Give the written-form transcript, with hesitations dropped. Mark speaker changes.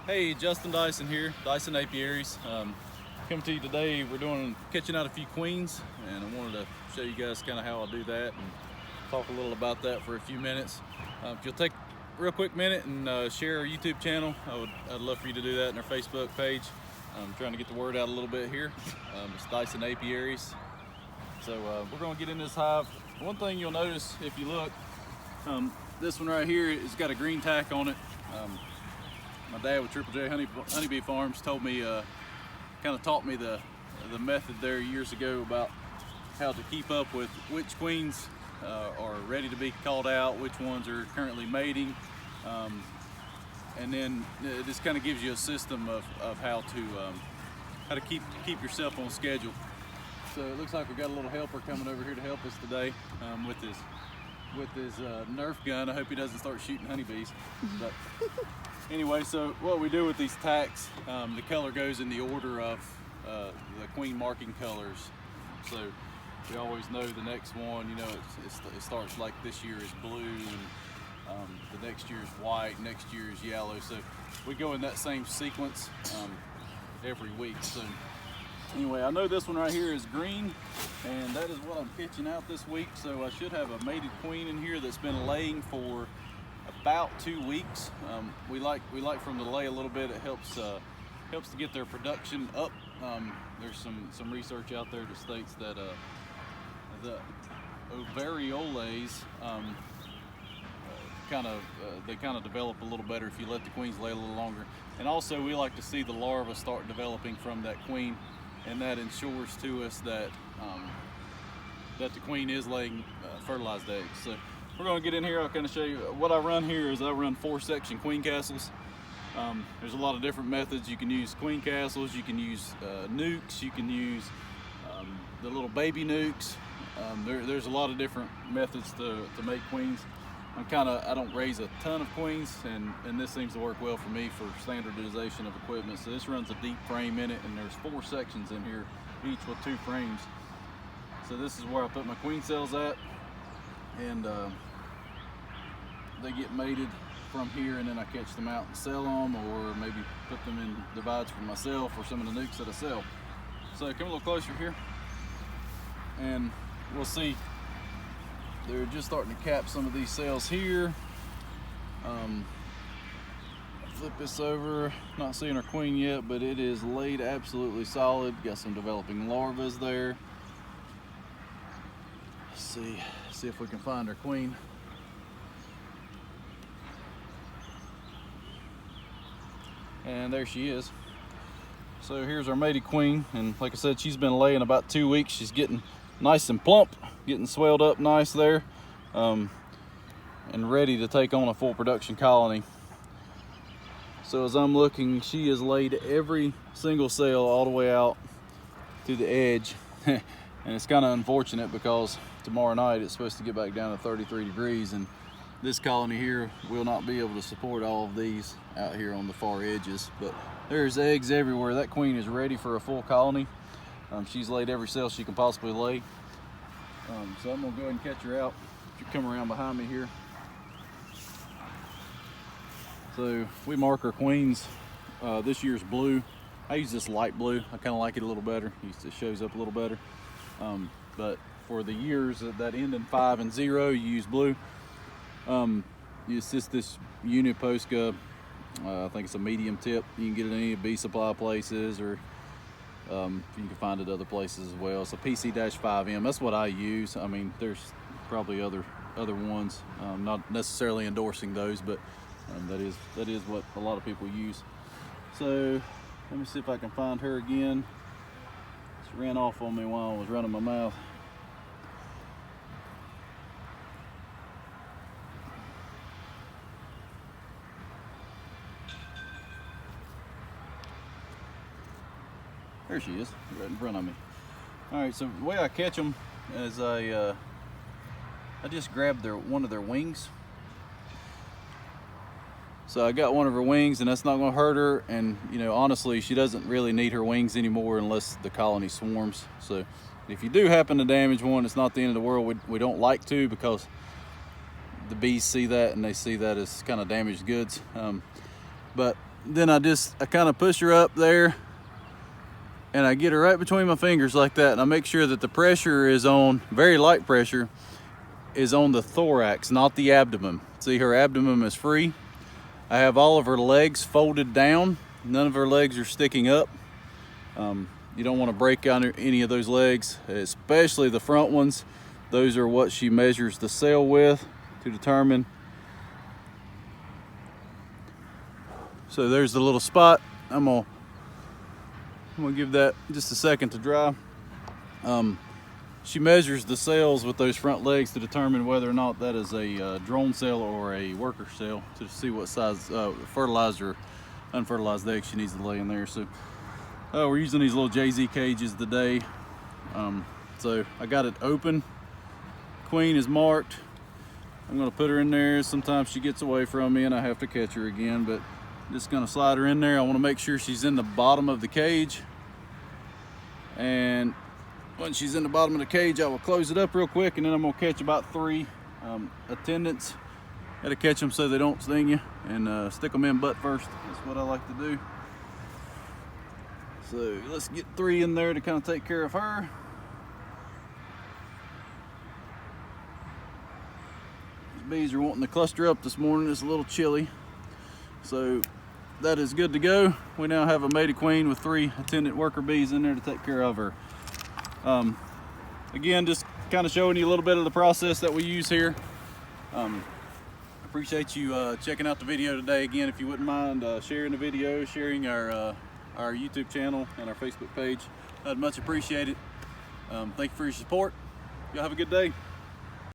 Speaker 1: Hey, Justin Dyson here, Dyson Apiaries. Coming to you today, we're catching out a few queens, and I wanted to show you guys kind of how I do that and talk a little about that for a few minutes. If you'll take a real quick minute and share our YouTube channel, I'd love for you to do that in our Facebook page. I'm trying to get the word out a little bit here. It's Dyson Apiaries. So we're going to get in this hive. One thing you'll notice if you look, this one right here has got a green tack on it. My dad with Triple J Honeybee Farms told me, kind of taught me the method there years ago about how to keep up with which queens are ready to be called out, which ones are currently mating, and then it just kind of gives you a system of how to keep yourself on schedule. So it looks like we got a little helper coming over here to help us today with his Nerf gun. I hope he doesn't start shooting honeybees. But anyway, so what we do with these tacks, the color goes in the order of the queen marking colors. So we always know the next one, you know, it starts like this year is blue, and the next year is white, next year is yellow. So we go in that same sequence every week. So anyway, I know this one right here is green, and that is what I'm pitching out this week. So I should have a mated queen in here that's been laying for about 2 weeks. We like for them to lay a little bit. It helps to get their production up. There's some research out there that states that the ovarioles they kind of develop a little better if you let the queens lay a little longer. And also we like to see the larvae start developing from that queen, and that ensures to us that that the queen is laying fertilized eggs. So we're going to get in here. I'll kind of show you what I run here. Is I run 4-section queen castles. There's a lot of different methods. You can use queen castles, you can use nukes, you can use the little baby nukes. There's a lot of different methods to make queens. I don't raise a ton of queens, and this seems to work well for me for standardization of equipment. So this runs a deep frame in it, and there's 4 sections in here, each with 2 frames. So this is where I put my queen cells at, and they get mated from here, and then I catch them out and sell them, or maybe put them in divides for myself or some of the nukes that I sell. So come a little closer here, and we'll see. They're just starting to cap some of these cells here. Flip this over, not seeing our queen yet, but it is laid absolutely solid. Got some developing larvae there. Let's see if we can find our queen. And there she is. So here's our mated queen, and like I said, she's been laying about 2 weeks. She's getting nice and plump, getting swelled up nice there, and ready to take on a full production colony. So as I'm looking, she has laid every single cell all the way out to the edge. And it's kind of unfortunate because tomorrow night it's supposed to get back down to 33 degrees, and this colony here will not be able to support all of these out here on the far edges. But there's eggs everywhere. That queen is ready for a full colony. She's laid every cell she can possibly lay. So I'm gonna go ahead and catch her out. If you come around behind me here. So we mark our queens. This year's blue. I use this light blue. I kind of like it a little better. It shows up a little better. But for the years that end in 5 and 0, you use blue. It's just this Uniposca. I think it's a medium tip. You can get it in any bee supply places, or you can find it other places as well. It's a PC-5M. That's what I use. I mean, there's probably other ones. Not necessarily endorsing those, but that is what a lot of people use. So let me see if I can find her again. She ran off on me while I was running my mouth. There she is, right in front of me. All right, so the way I catch them is I just grabbed one of their wings. So I got one of her wings, and that's not gonna hurt her. And you know, honestly, she doesn't really need her wings anymore unless the colony swarms. So if you do happen to damage one, it's not the end of the world. We don't like to, because the bees see that and they see that as kind of damaged goods. But then I kind of push her up there, and I get her right between my fingers like that, and I make sure that the pressure is on, very light pressure, is on the thorax, not the abdomen. See, her abdomen is free. I have all of her legs folded down. None of her legs are sticking up. You don't want to break out any of those legs, especially the front ones. Those are what she measures the cell with to determine. So there's the little spot. I'm gonna give that just a second to dry. She measures the cells with those front legs to determine whether or not that is a drone cell or a worker cell, to see what size fertilized or unfertilized eggs she needs to lay in there. So we're using these little JZ cages today. So I got it open. Queen is marked. I'm gonna put her in there. Sometimes she gets away from me and I have to catch her again, but just gonna slide her in there. I wanna make sure she's in the bottom of the cage. And when she's in the bottom of the cage, I will close it up real quick, and then I'm gonna catch about 3 attendants. Gotta catch them so they don't sting you, and stick them in butt first. That's what I like to do. So let's get 3 in there to kind of take care of her. These bees are wanting to cluster up this morning. It's a little chilly. So that is good to go. We now have a mated queen with 3 attendant worker bees in there to take care of her. Again, just kind of showing you a little bit of the process that we use here. Appreciate you checking out the video today. Again, if you wouldn't mind sharing the video, sharing our YouTube channel and our Facebook page, I'd much appreciate it. Thank you for your support. Y'all have a good day.